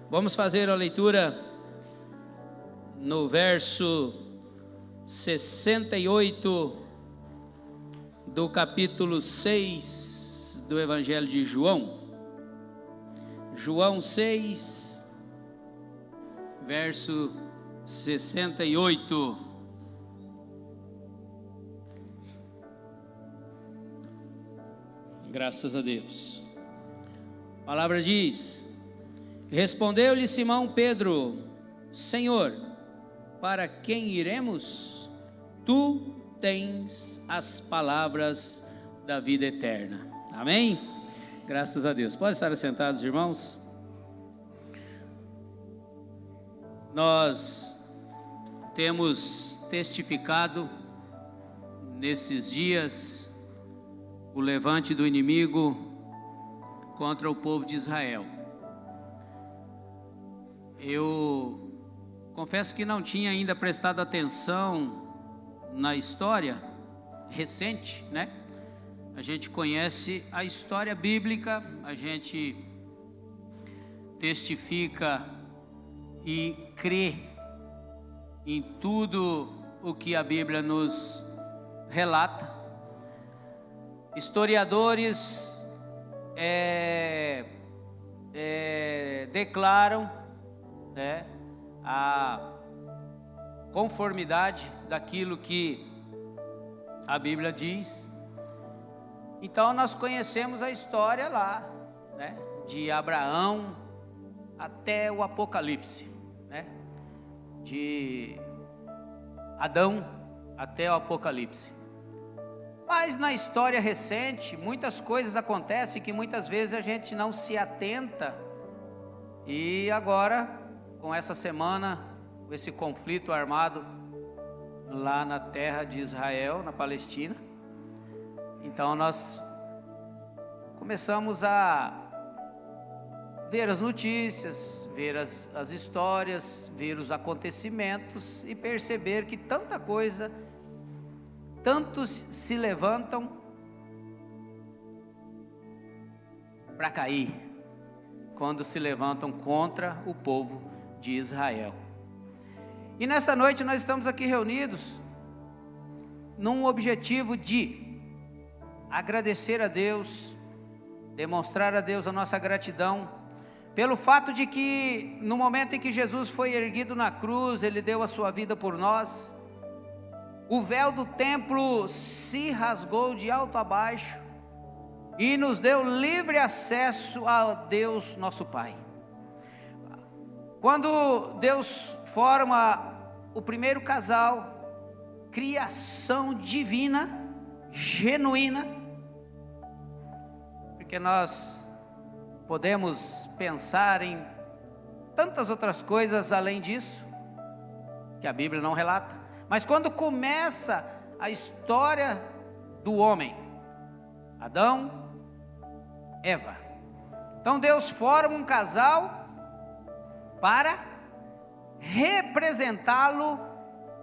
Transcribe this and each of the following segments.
Vamos fazer a leitura no verso 68 do capítulo 6 do Evangelho de João. João 6, verso 68. Graças a Deus. A palavra diz: respondeu-lhe Simão Pedro: Senhor, para quem iremos? Tu tens as palavras da vida eterna. Amém? Graças a Deus. Pode estar assentados, irmãos? Nós temos testificado nesses dias o levante do inimigo contra o povo de Israel. Eu confesso que não tinha ainda prestado atenção na história recente, né? A gente conhece a história bíblica, a gente testifica e crê em tudo o que a Bíblia nos relata. Historiadores declaram, né, a conformidade daquilo que a Bíblia diz. Então nós conhecemos a história lá, né, de Abraão até o Apocalipse, né, de Adão até o Apocalipse. Mas na história recente, muitas coisas acontecem que muitas vezes a gente não se atenta. E agora, com essa semana, esse conflito armado lá na terra de Israel, na Palestina, então nós começamos a ver as notícias, ver as histórias, ver os acontecimentos e perceber que tanta coisa, tantos se levantam para cair, quando se levantam contra o povo de Israel. E nessa noite nós estamos aqui reunidos num objetivo de agradecer a Deus, demonstrar a Deus a nossa gratidão pelo fato de que no momento em que Jesus foi erguido na cruz, Ele deu a sua vida por nós. O véu do templo se rasgou de alto a baixo e nos deu livre acesso a Deus nosso Pai. Quando Deus forma o primeiro casal, criação divina, genuína, porque nós podemos pensar em tantas outras coisas além disso, que a Bíblia não relata. Mas quando começa a história do homem, Adão, Eva, então Deus forma um casal para representá-lo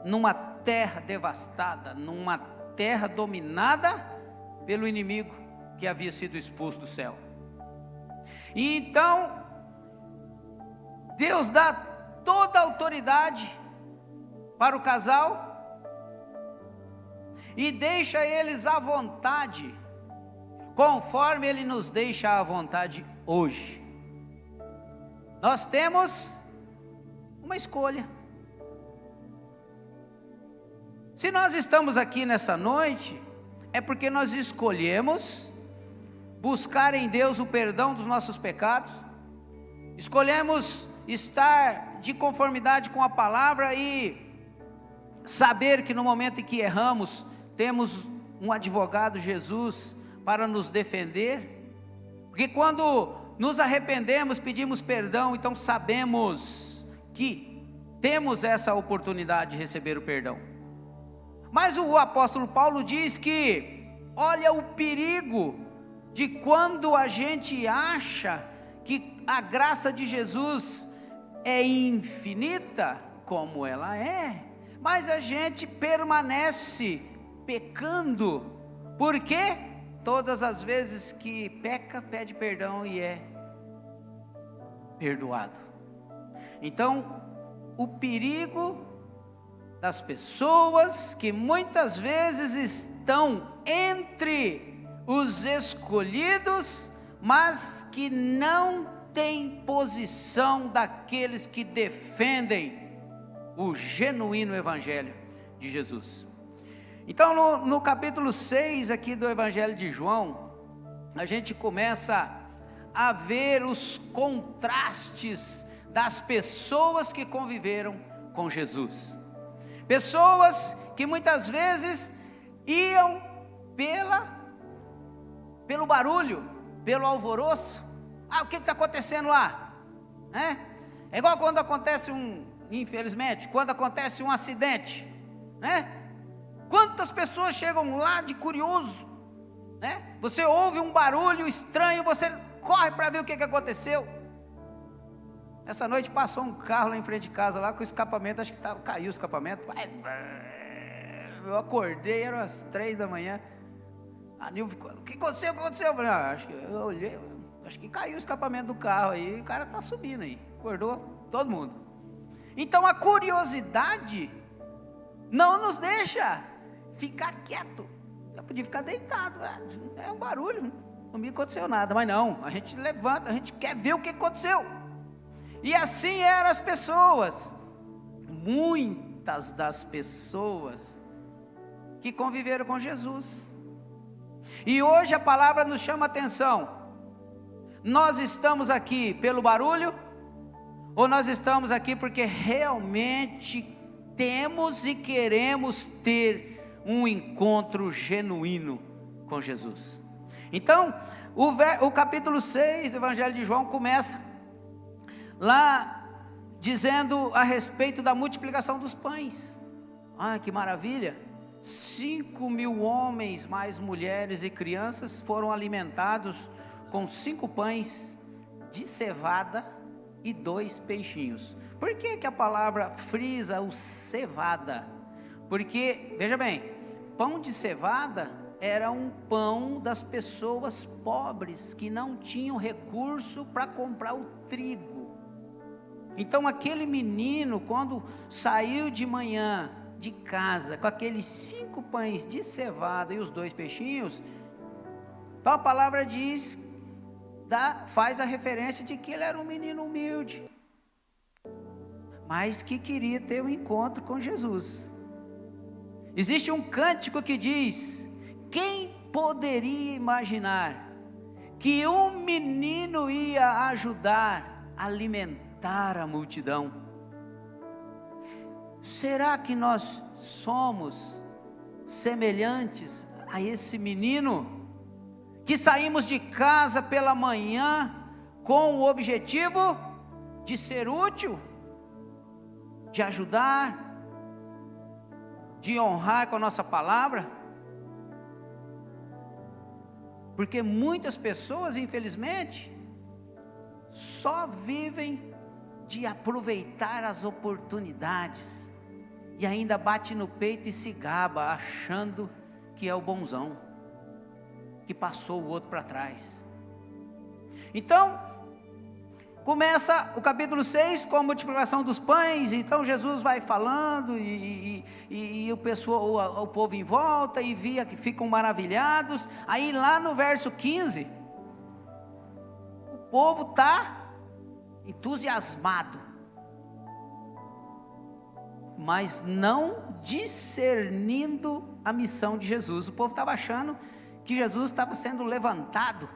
numa terra devastada, numa terra dominada pelo inimigo que havia sido expulso do céu. E então Deus dá toda a autoridade para o casal e deixa eles à vontade, conforme Ele nos deixa à vontade hoje. Nós temos uma escolha. Se nós estamos aqui nessa noite, é porque nós escolhemos buscar em Deus o perdão dos nossos pecados, escolhemos estar de conformidade com a palavra e saber que no momento em que erramos, temos um advogado, Jesus, para nos defender, porque quando nos arrependemos, pedimos perdão, então sabemos que temos essa oportunidade de receber o perdão. Mas o apóstolo Paulo diz que, olha o perigo de quando a gente acha que a graça de Jesus é infinita, como ela é, mas a gente permanece pecando, porque todas as vezes que peca, pede perdão e é perdoado. Então, o perigo das pessoas que muitas vezes estão entre os escolhidos, mas que não têm posição daqueles que defendem o genuíno Evangelho de Jesus. Então, no capítulo 6 aqui do Evangelho de João, a gente começa a ver os contrastes das pessoas que conviveram com Jesus. Pessoas que muitas vezes iam pelo barulho, pelo alvoroço. O que está acontecendo lá? É igual quando acontece infelizmente, quando acontece um acidente, né? Quantas pessoas chegam lá de curioso, né? Você ouve um barulho estranho, você corre para ver o que aconteceu. Essa noite passou um carro lá em frente de casa, lá com o escapamento, acho que caiu o escapamento. Eu acordei, eram as 3 da manhã. A Nil ficou, o que aconteceu? Eu olhei, acho que caiu o escapamento do carro aí, o cara está subindo aí. Acordou todo mundo. Então a curiosidade não nos deixa ficar quieto. Eu podia ficar deitado, é um barulho, não me aconteceu nada, mas não, a gente levanta, a gente quer ver o que aconteceu. E assim eram as pessoas, muitas das pessoas que conviveram com Jesus. E hoje a palavra nos chama a atenção. Nós estamos aqui pelo barulho, ou nós estamos aqui porque realmente temos e queremos ter um encontro genuíno com Jesus? Então, o capítulo 6 do Evangelho de João começa lá dizendo a respeito da multiplicação dos pães. Que maravilha! 5.000 homens, mais mulheres e crianças, foram alimentados com 5 pães de cevada e 2 peixinhos. Por que a palavra frisa o cevada? Porque, veja bem, pão de cevada era um pão das pessoas pobres, que não tinham recurso para comprar o trigo. Então aquele menino, quando saiu de manhã de casa, com aqueles 5 pães de cevada e os 2 peixinhos, então a palavra diz, faz a referência de que ele era um menino humilde, mas que queria ter um encontro com Jesus. Existe um cântico que diz: quem poderia imaginar que um menino ia ajudar a alimentar a multidão? Será que nós somos semelhantes a esse menino, que saímos de casa pela manhã com o objetivo de ser útil, de ajudar, de honrar com a nossa palavra? Porque muitas pessoas, infelizmente, só vivem de aproveitar as oportunidades, e ainda bate no peito e se gaba, achando que é o bonzão, que passou o outro para trás. Então, começa o capítulo 6 com a multiplicação dos pães. Então Jesus vai falando, e o povo em volta, e via que ficam maravilhados. Aí lá no verso 15, o povo está entusiasmado, mas não discernindo a missão de Jesus. O povo estava achando que Jesus estava sendo levantado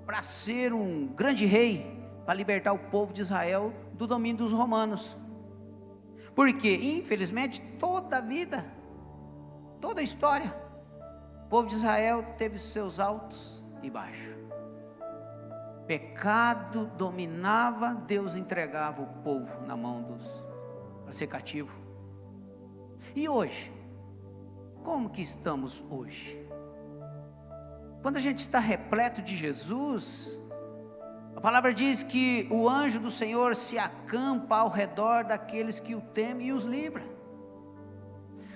para ser um grande rei, para libertar o povo de Israel do domínio dos romanos. Porque, infelizmente, toda a vida, toda a história, o povo de Israel teve seus altos e baixos. Pecado dominava, Deus entregava o povo na mão para ser cativo. E hoje, como que estamos hoje? Quando a gente está repleto de Jesus, a palavra diz que o anjo do Senhor se acampa ao redor daqueles que o temem e os livra.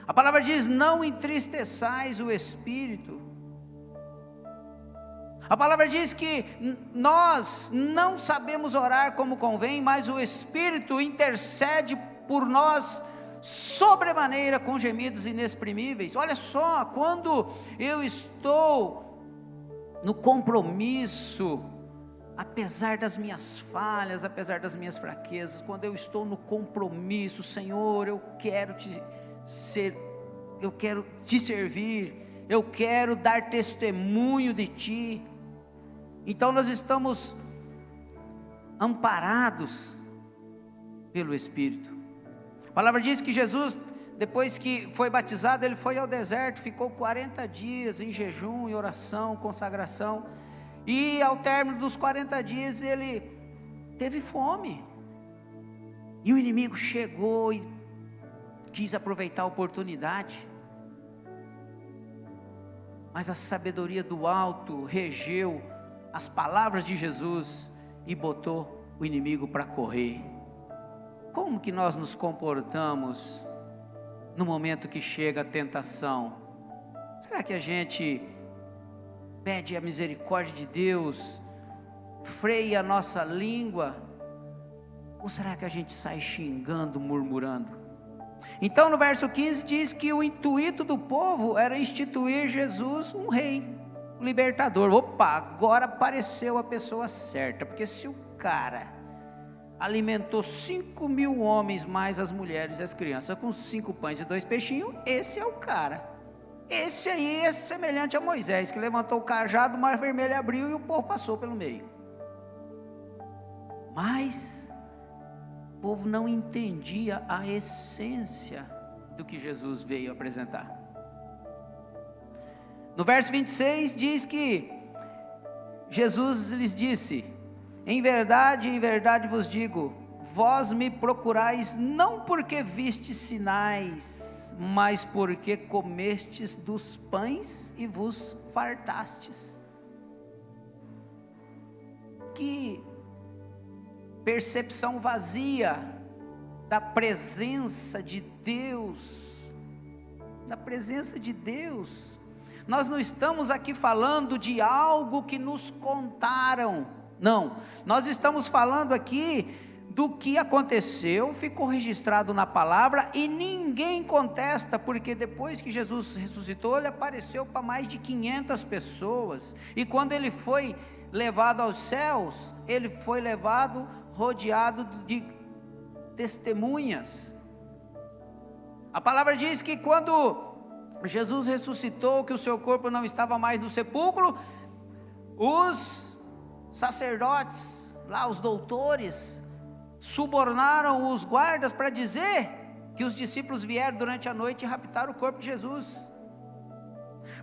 A palavra diz: não entristeçais o Espírito. A palavra diz que nós não sabemos orar como convém, mas o Espírito intercede por nós sobremaneira com gemidos inexprimíveis. Olha só, quando eu estou no compromisso, apesar das minhas falhas, apesar das minhas fraquezas, quando eu estou no compromisso, Senhor, eu quero te servir, eu quero dar testemunho de Ti. Então nós estamos amparados pelo Espírito. A palavra diz que Jesus, depois que foi batizado, ele foi ao deserto, ficou 40 dias em jejum, em oração, consagração, e ao término dos 40 dias ele teve fome, e o inimigo chegou e quis aproveitar a oportunidade, mas a sabedoria do alto regeu as palavras de Jesus e botou o inimigo para correr. Como que nós nos comportamos no momento que chega a tentação? Será que a gente pede a misericórdia de Deus, freia a nossa língua, ou será que a gente sai xingando, murmurando? Então no verso 15 diz que o intuito do povo era instituir Jesus um rei, um libertador. Opa, agora apareceu a pessoa certa, porque se o cara alimentou 5.000 homens, mais as mulheres e as crianças, com 5 pães e 2 peixinhos, esse é o cara. Esse aí é semelhante a Moisés, que levantou o cajado, o mar vermelho abriu e o povo passou pelo meio. Mas o povo não entendia a essência do que Jesus veio apresentar. No verso 26 diz que Jesus lhes disse: em verdade vos digo, vós me procurais não porque vistes sinais, mas porque comestes dos pães e vos fartastes. Que percepção vazia da presença de Deus, da presença de Deus. Nós não estamos aqui falando de algo que nos contaram, não, nós estamos falando aqui do que aconteceu, ficou registrado na palavra e ninguém contesta, porque depois que Jesus ressuscitou, ele apareceu para mais de 500 pessoas, e quando ele foi levado aos céus, ele foi levado rodeado de testemunhas. A palavra diz que quando Jesus ressuscitou, que o seu corpo não estava mais no sepulcro, os sacerdotes, lá os doutores, subornaram os guardas para dizer que os discípulos vieram durante a noite e raptaram o corpo de Jesus.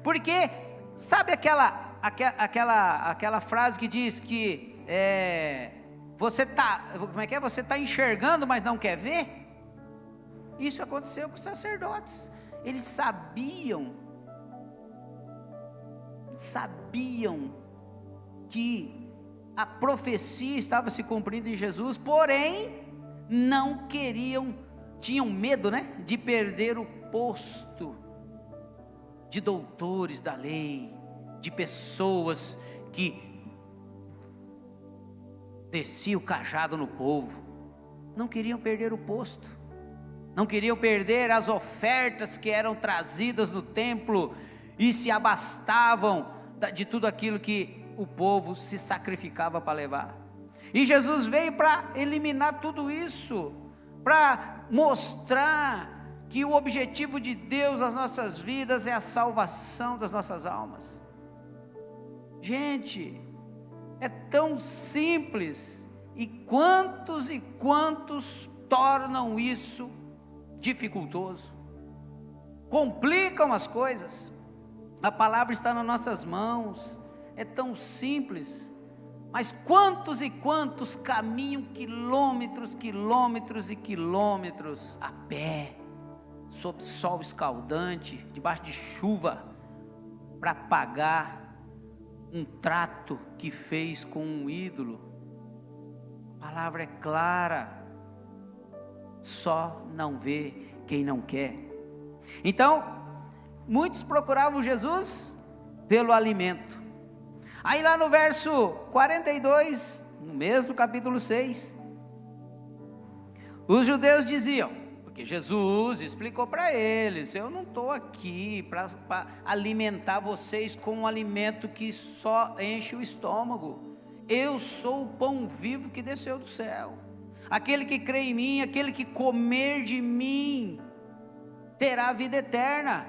Porque, sabe aquela frase que diz que você está enxergando, mas não quer ver? Isso aconteceu com os sacerdotes. Eles sabiam que a profecia estava se cumprindo em Jesus, porém não queriam, tinham medo, de perder o posto de doutores da lei, de pessoas que desciam o cajado no povo. Não queriam perder o posto, não queriam perder as ofertas que eram trazidas no templo e se abastavam de tudo aquilo que o povo se sacrificava para levar. E Jesus veio para eliminar tudo isso, para mostrar que o objetivo de Deus nas nossas vidas é a salvação das nossas almas. Gente, é tão simples, e quantos tornam isso dificultoso, complicam as coisas. A palavra está nas nossas mãos, é tão simples, mas quantos e quantos caminham quilômetros e quilômetros a pé, sob sol escaldante, debaixo de chuva, para pagar um trato que fez com um ídolo. A palavra é clara, só não vê quem não quer. Então, muitos procuravam Jesus pelo alimento. Aí lá no verso 42, no mesmo capítulo 6, os judeus diziam, porque Jesus explicou para eles: eu não estou aqui para alimentar vocês com um alimento que só enche o estômago. Eu sou o pão vivo que desceu do céu. Aquele que crê em mim, aquele que comer de mim, terá vida eterna.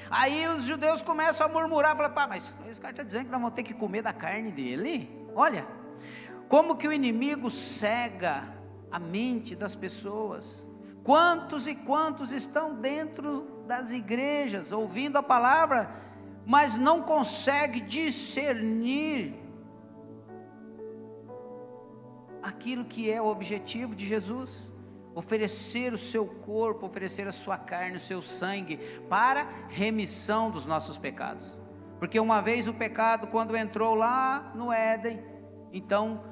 Aí os judeus começam a murmurar, falam: pá, mas esse cara está dizendo que nós vamos ter que comer da carne dele? Olha, como que o inimigo cega a mente das pessoas. Quantos e quantos estão dentro das igrejas, ouvindo a palavra, mas não consegue discernir aquilo que é o objetivo de Jesus: oferecer o seu corpo, oferecer a sua carne, o seu sangue, para remissão dos nossos pecados. Porque uma vez o pecado, quando entrou lá no Éden, então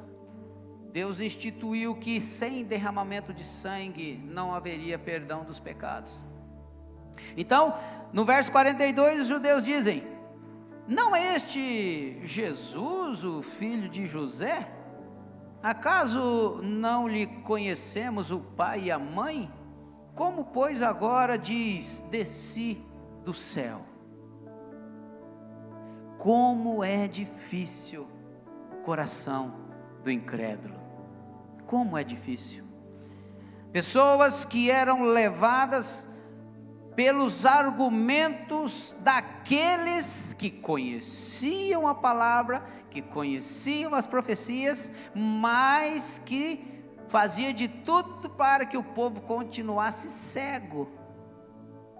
Deus instituiu que sem derramamento de sangue não haveria perdão dos pecados. Então, no verso 42, os judeus dizem: não é este Jesus, o filho de José? Acaso não lhe conhecemos o pai e a mãe? Como, pois, agora diz: desci do céu? Como é difícil o coração do incrédulo. Como é difícil. Pessoas que eram levadas pelos argumentos daqueles que conheciam a palavra, que conheciam as profecias, mas que fazia de tudo para que o povo continuasse cego.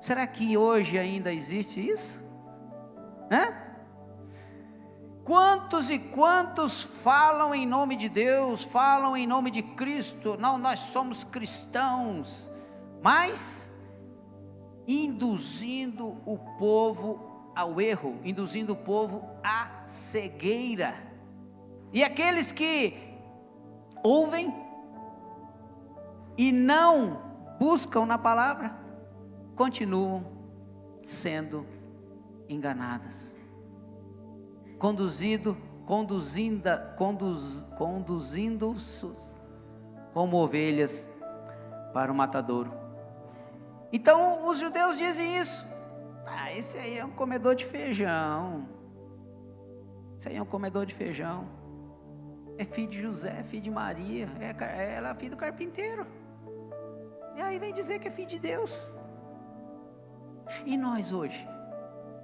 Será que hoje ainda existe isso? Quantos e quantos falam em nome de Deus, falam em nome de Cristo, não, nós somos cristãos, mas induzindo o povo ao erro, induzindo o povo à cegueira. E aqueles que ouvem e não buscam na palavra, continuam sendo enganadas, conduzindo como ovelhas para o matadouro. Então os judeus dizem isso: esse aí é um comedor de feijão, esse aí é um comedor de feijão, é filho de José, é filho de Maria, ela é filho do carpinteiro, e aí vem dizer que é filho de Deus. E nós hoje,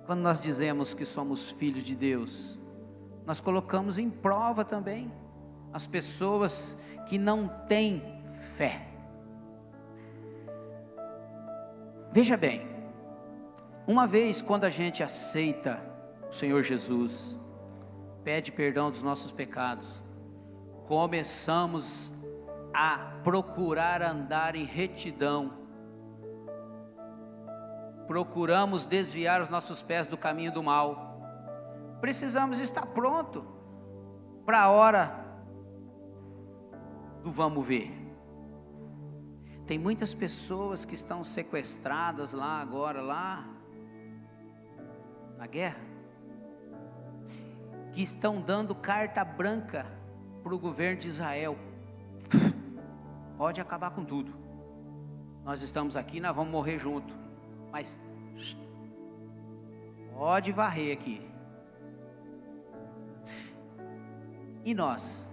quando nós dizemos que somos filhos de Deus, nós colocamos em prova também as pessoas que não têm fé. Veja bem, uma vez quando a gente aceita o Senhor Jesus, pede perdão dos nossos pecados, começamos a procurar andar em retidão, procuramos desviar os nossos pés do caminho do mal. Precisamos estar pronto para a hora do vamos ver. Tem muitas pessoas que estão sequestradas lá agora, lá na guerra, que estão dando carta branca para o governo de Israel. Pode acabar com tudo, nós estamos aqui, nós vamos morrer junto, mas pode varrer aqui. E nós,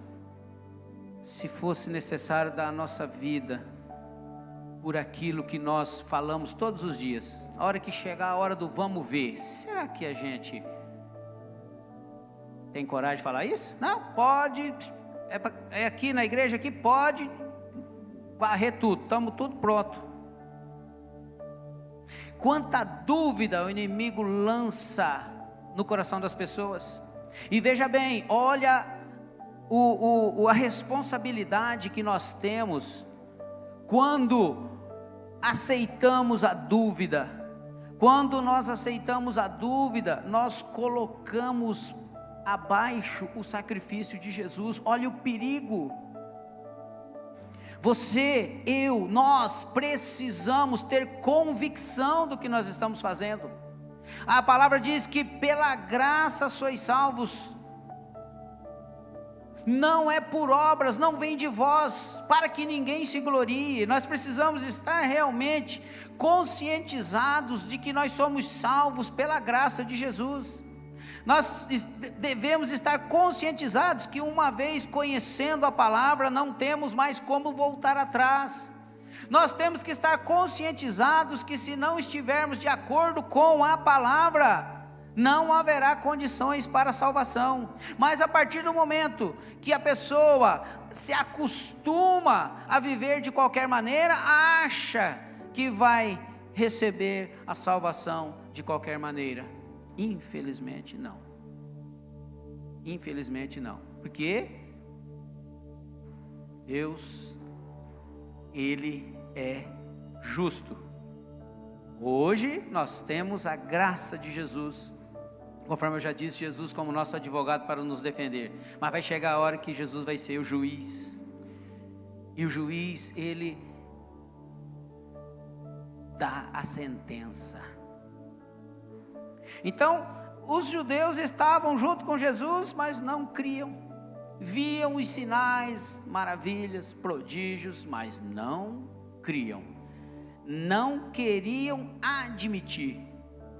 se fosse necessário dar a nossa vida por aquilo que nós falamos todos os dias, a hora que chegar a hora do vamos ver, será que a gente tem coragem de falar isso? Não, pode, é aqui na igreja aqui, pode varrer tudo, estamos tudo pronto. Quanta dúvida o inimigo lança no coração das pessoas. E veja bem, olha a responsabilidade que nós temos quando aceitamos a dúvida. Quando nós aceitamos a dúvida, nós colocamos abaixo o sacrifício de Jesus. Olha o perigo. Você, eu, nós precisamos ter convicção do que nós estamos fazendo. A palavra diz que pela graça sois salvos não é por obras, não vem de vós, para que ninguém se glorie. Nós precisamos estar realmente conscientizados de que nós somos salvos pela graça de Jesus. Nós devemos estar conscientizados que, uma vez conhecendo a palavra, não temos mais como voltar atrás. Nós temos que estar conscientizados que, se não estivermos de acordo com a palavra, não haverá condições para a salvação. Mas a partir do momento que a pessoa se acostuma a viver de qualquer maneira, acha que vai receber a salvação de qualquer maneira. Infelizmente não. Infelizmente não. Porque Deus, Ele é justo. Hoje nós temos a graça de Jesus, conforme eu já disse, Jesus como nosso advogado para nos defender. Mas vai chegar a hora que Jesus vai ser o juiz. E o juiz, ele dá a sentença. Então, os judeus estavam junto com Jesus, mas não criam. Viam os sinais, maravilhas, prodígios, mas não criam. Não queriam admitir.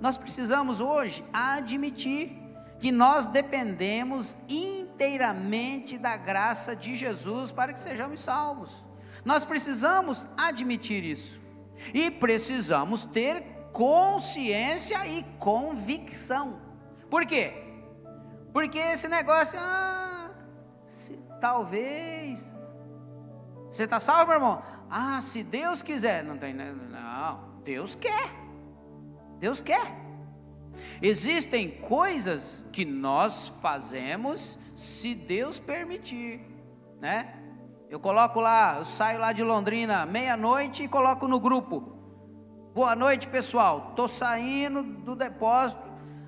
Nós precisamos hoje admitir que nós dependemos inteiramente da graça de Jesus para que sejamos salvos. Nós precisamos admitir isso. E precisamos ter consciência e convicção. Por quê? Porque esse negócio, talvez, você está salvo, meu irmão? Se Deus quiser, não, Deus quer, Deus quer. Existem coisas que nós fazemos se Deus permitir, né? Eu saio lá de Londrina meia-noite e coloco no grupo: boa noite, pessoal, estou saindo do depósito,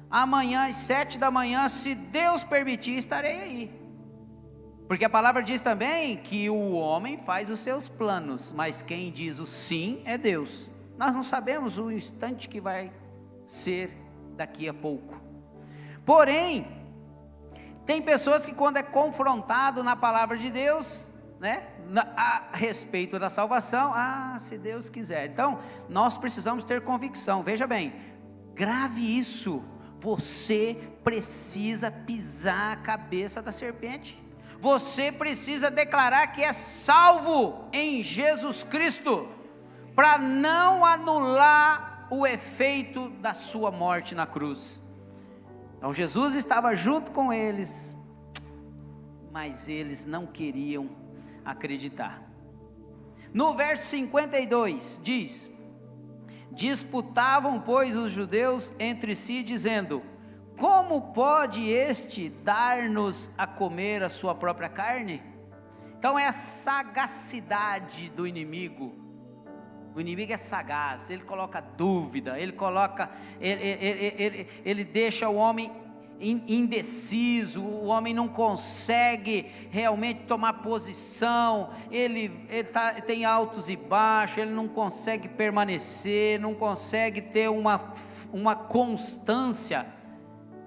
amanhã às 7 da manhã, se Deus permitir, estarei aí. Porque a palavra diz também que o homem faz os seus planos, mas quem diz o sim é Deus. Nós não sabemos o instante que vai ser daqui a pouco. Porém, tem pessoas que, quando é confrontado na palavra de Deus, né, a respeito da salvação, se Deus quiser. Então, nós precisamos ter convicção. Veja bem, grave isso. Você precisa pisar a cabeça da serpente. Você precisa declarar que é salvo em Jesus Cristo, para não anular o efeito da sua morte na cruz. Então Jesus estava junto com eles, mas eles não queriam acreditar. No verso 52 diz: disputavam, pois, os judeus entre si, dizendo: como pode este dar-nos a comer a sua própria carne? Então é a sagacidade do inimigo. O inimigo é sagaz, ele coloca dúvida, ele deixa o homem indeciso, o homem não consegue realmente tomar posição, ele tem altos e baixos, ele não consegue permanecer, não consegue ter uma constância.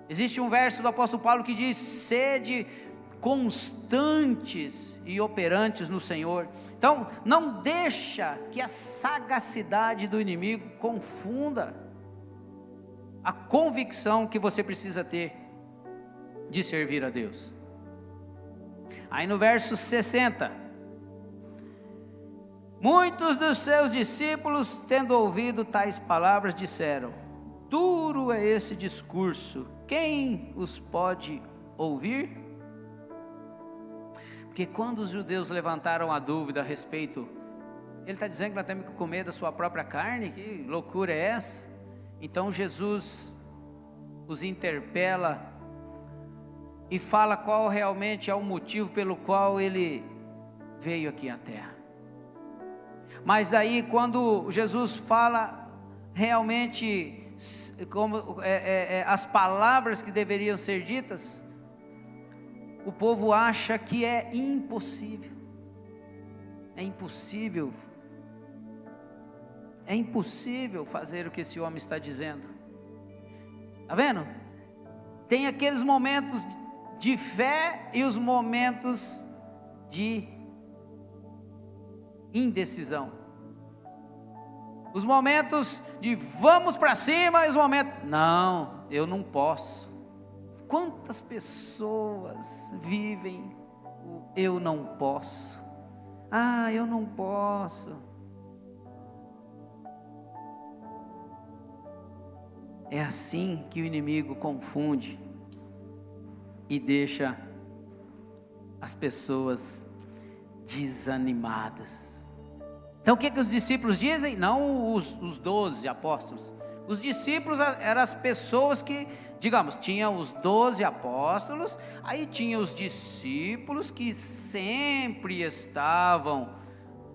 Existe um verso do apóstolo Paulo que diz: sede constantes e operantes no Senhor. Então, não deixa que a sagacidade do inimigo confunda a convicção que você precisa ter de servir a Deus. Aí no verso 60, muitos dos seus discípulos, tendo ouvido tais palavras, disseram: duro é esse discurso, quem os pode ouvir? Porque quando os judeus levantaram a dúvida a respeito, ele está dizendo que nós temos que comer da sua própria carne, que loucura é essa? Então Jesus os interpela e fala qual realmente é o motivo pelo qual ele veio aqui à terra. Mas daí, quando Jesus fala realmente como as palavras que deveriam ser ditas, o povo acha que é impossível. É impossível. É impossível fazer o que esse homem está dizendo. Está vendo? Tem aqueles momentos de fé e os momentos de indecisão. Os momentos de vamos para cima e os momentos, não, eu não posso. Quantas pessoas vivem o eu não posso? Ah, eu não posso. É assim que o inimigo confunde e deixa as pessoas desanimadas. Então o que os discípulos dizem? Não os 12 apóstolos. Os discípulos eram as pessoas que, digamos, tinha os 12 apóstolos, aí tinha os discípulos que sempre estavam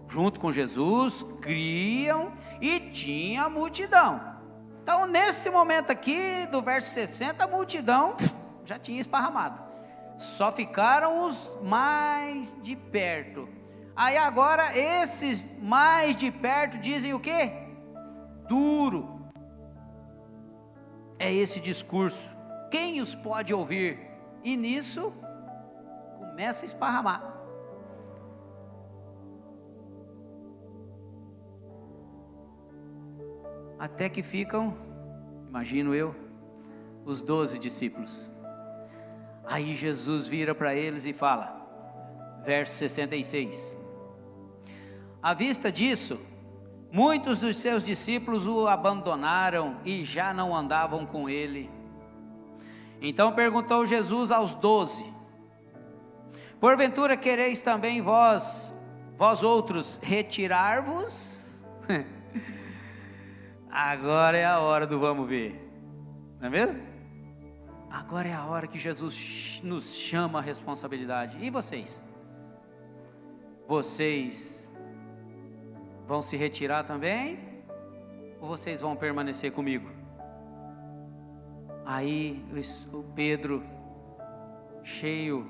junto com Jesus, criam, e tinha a multidão. Então nesse momento aqui, do verso 60, a multidão já tinha esparramado, só ficaram os mais de perto. Aí agora esses mais de perto dizem o quê? Duro. É esse discurso, quem os pode ouvir? E nisso começa a esparramar. Até que ficam, imagino eu, os 12 discípulos. Aí Jesus vira para eles e fala, verso 66. À vista disso, muitos dos seus discípulos o abandonaram e já não andavam com ele. Então perguntou Jesus aos 12: porventura quereis também vós outros retirar-vos? Agora é a hora do vamos ver, não é mesmo? Agora é a hora que Jesus nos chama a responsabilidade. E vocês? Vocês vão se retirar também? Ou vocês vão permanecer comigo? Aí o Pedro, cheio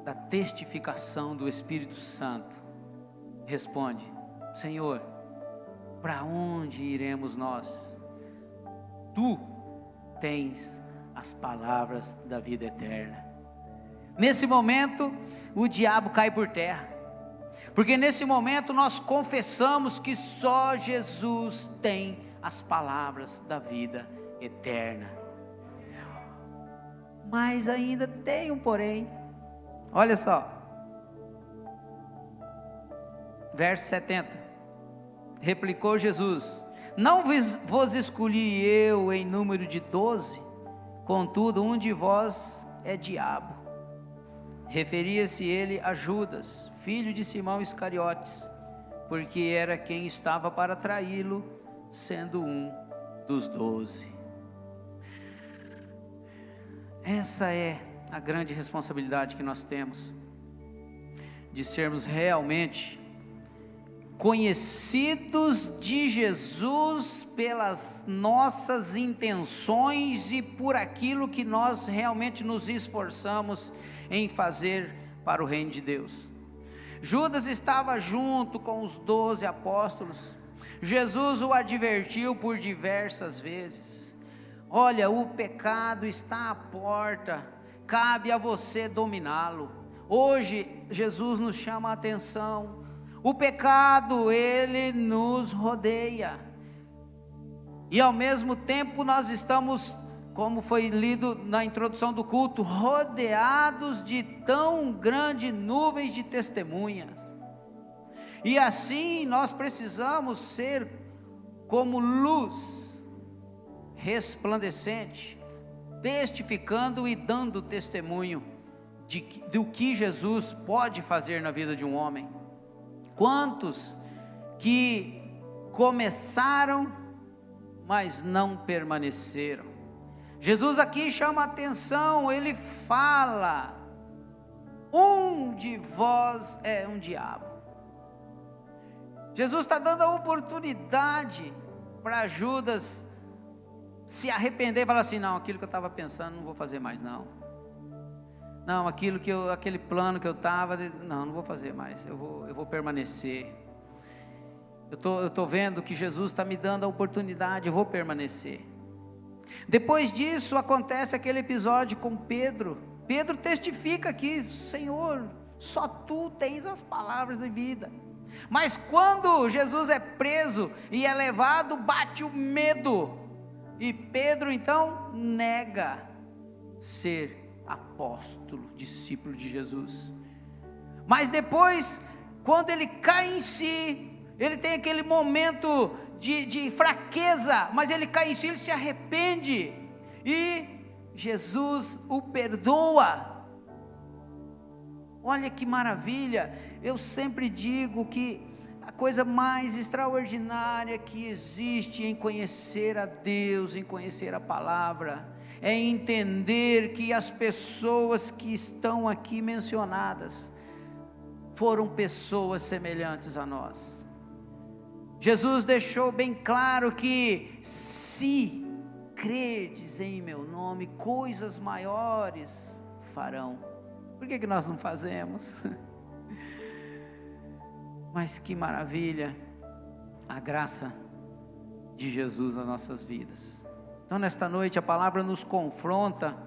da testificação do Espírito Santo, responde: Senhor, para onde iremos nós? Tu tens as palavras da vida eterna. Nesse momento, o diabo cai por terra, porque nesse momento nós confessamos que só Jesus tem as palavras da vida eterna. Mas ainda tem um porém. Olha só, verso 70. Replicou Jesus: não vos escolhi eu em número de 12? Contudo, um de vós é diabo. Referia-se ele a Judas, filho de Simão Iscariotes, porque era quem estava para traí-lo, sendo um dos 12. Essa é a grande responsabilidade que nós temos, de sermos realmente conhecidos de Jesus pelas nossas intenções e por aquilo que nós realmente nos esforçamos em fazer para o reino de Deus. Judas estava junto com os 12 apóstolos. Jesus o advertiu por diversas vezes: olha, o pecado está à porta, cabe a você dominá-lo. Hoje Jesus nos chama a atenção. O pecado, ele nos rodeia, e ao mesmo tempo nós estamos, como foi lido na introdução do culto, rodeados de tão grandes nuvens de testemunhas. E assim nós precisamos ser como luz resplandecente, testificando e dando testemunho do que Jesus pode fazer na vida de um homem. Quantos que começaram, mas não permaneceram? Jesus aqui chama a atenção, ele fala: um de vós é um diabo. Jesus está dando a oportunidade para Judas se arrepender e falar assim: não, aquilo que eu estava pensando, não vou fazer mais não. Não, aquele plano que eu estava, não vou fazer mais, eu vou permanecer. Eu estou vendo que Jesus está me dando a oportunidade, eu vou permanecer. Depois disso acontece aquele episódio com Pedro. Pedro testifica aqui: Senhor, só tu tens as palavras de vida. Mas quando Jesus é preso e é levado, bate o medo, e Pedro então nega ser apóstolo, discípulo de Jesus. Mas depois, quando ele cai em si, ele tem aquele momento de fraqueza, mas ele cai em si, ele se arrepende, e Jesus o perdoa. Olha que maravilha. Eu sempre digo que a coisa mais extraordinária que existe em conhecer a Deus, em conhecer a palavra, é entender que as pessoas que estão aqui mencionadas foram pessoas semelhantes a nós. Jesus deixou bem claro que se crerdes em meu nome, coisas maiores farão. Por que nós não fazemos? Mas que maravilha a graça de Jesus nas nossas vidas. Então nesta noite a palavra nos confronta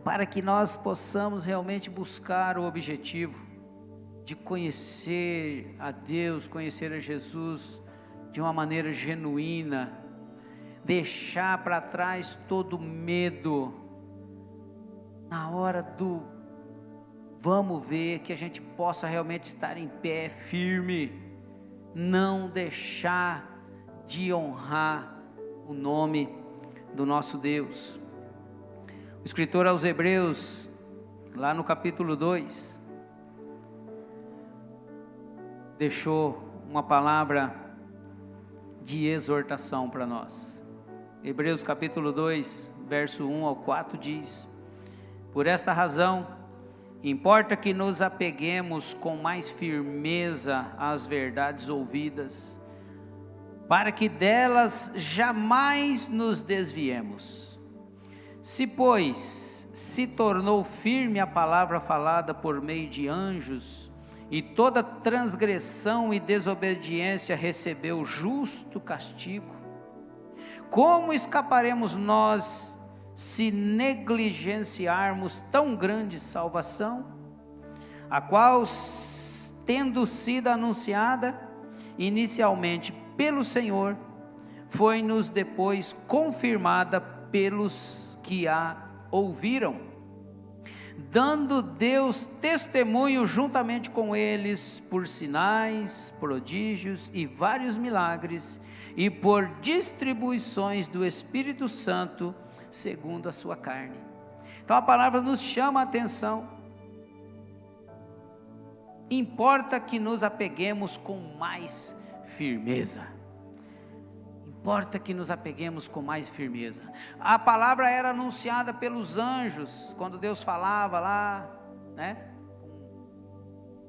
para que nós possamos realmente buscar o objetivo de conhecer a Deus, conhecer a Jesus de uma maneira genuína, deixar para trás todo medo. Na hora do vamos ver, que a gente possa realmente estar em pé, firme, não deixar de honrar o nome do nosso Deus. O escritor aos Hebreus, lá no capítulo 2, deixou uma palavra de exortação para nós. Hebreus capítulo 2, verso 1 ao 4 diz: por esta razão, importa que nos apeguemos com mais firmeza às verdades ouvidas, para que delas jamais nos desviemos. Se, pois, se tornou firme a palavra falada por meio de anjos, e toda transgressão e desobediência recebeu justo castigo, como escaparemos nós se negligenciarmos tão grande salvação, a qual, tendo sido anunciada inicialmente pelo Senhor, foi-nos depois confirmada pelos que a ouviram, dando Deus testemunho juntamente com eles por sinais, prodígios e vários milagres, e por distribuições do Espírito Santo segundo a sua carne. Então a palavra nos chama a atenção. Importa que nos apeguemos com mais firmeza. Importa que nos apeguemos com mais firmeza. A palavra era anunciada pelos anjos, quando Deus falava lá, né?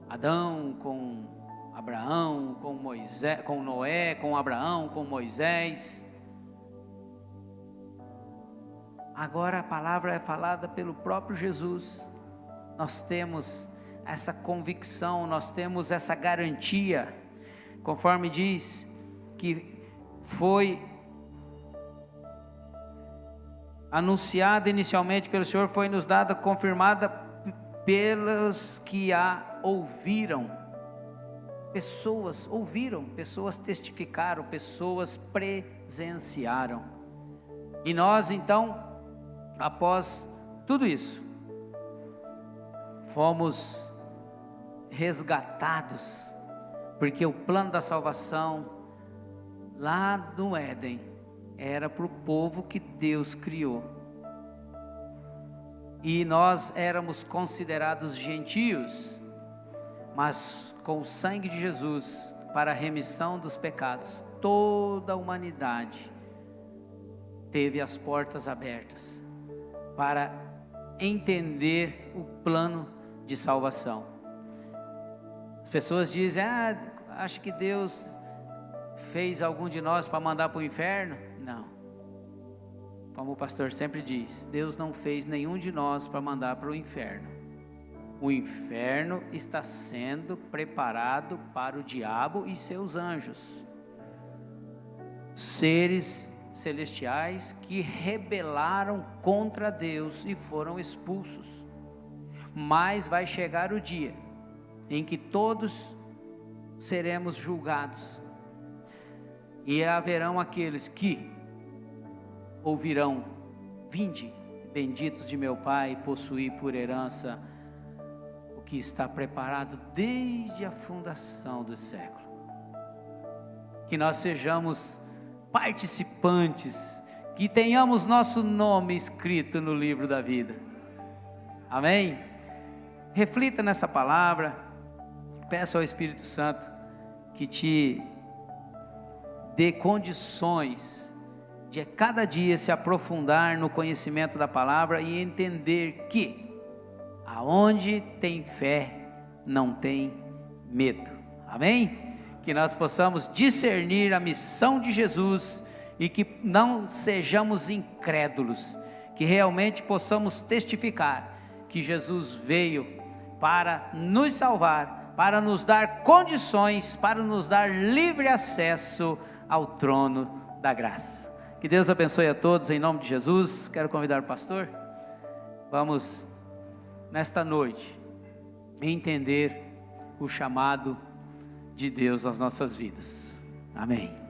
Com Adão, com Abraão, com Moisés, com Noé, com Abraão, com Moisés. Agora a palavra é falada pelo próprio Jesus. Nós temos essa convicção, nós temos essa garantia, conforme diz que foi anunciada inicialmente pelo Senhor, foi nos dada, confirmada pelos que a ouviram. Pessoas ouviram, pessoas testificaram, pessoas presenciaram. E nós então, após tudo isso, fomos resgatados, porque o plano da salvação lá no Éden era para o povo que Deus criou, e nós éramos considerados gentios, mas com o sangue de Jesus, para a remissão dos pecados, toda a humanidade teve as portas abertas para entender o plano de salvação. As pessoas dizem: acho que Deus fez algum de nós para mandar para o inferno. Não, como o pastor sempre diz, Deus não fez nenhum de nós para mandar para o inferno. O inferno está sendo preparado para o diabo e seus anjos, seres celestiais que rebelaram contra Deus e foram expulsos. Mas vai chegar o dia em que todos seremos julgados, e haverão aqueles que ouvirão: vinde, benditos de meu Pai, possuí por herança o que está preparado desde a fundação do século. Que nós sejamos participantes, que tenhamos nosso nome escrito no livro da vida. Amém? Reflita nessa palavra, peça ao Espírito Santo que te dê condições de a cada dia se aprofundar no conhecimento da palavra e entender que aonde tem fé não tem medo. Amém? Que nós possamos discernir a missão de Jesus e que não sejamos incrédulos, que realmente possamos testificar que Jesus veio para nos salvar, para nos dar condições, para nos dar livre acesso ao trono da graça. Que Deus abençoe a todos em nome de Jesus. Quero convidar o pastor. Vamos nesta noite entender o chamado de Deus nas nossas vidas. Amém.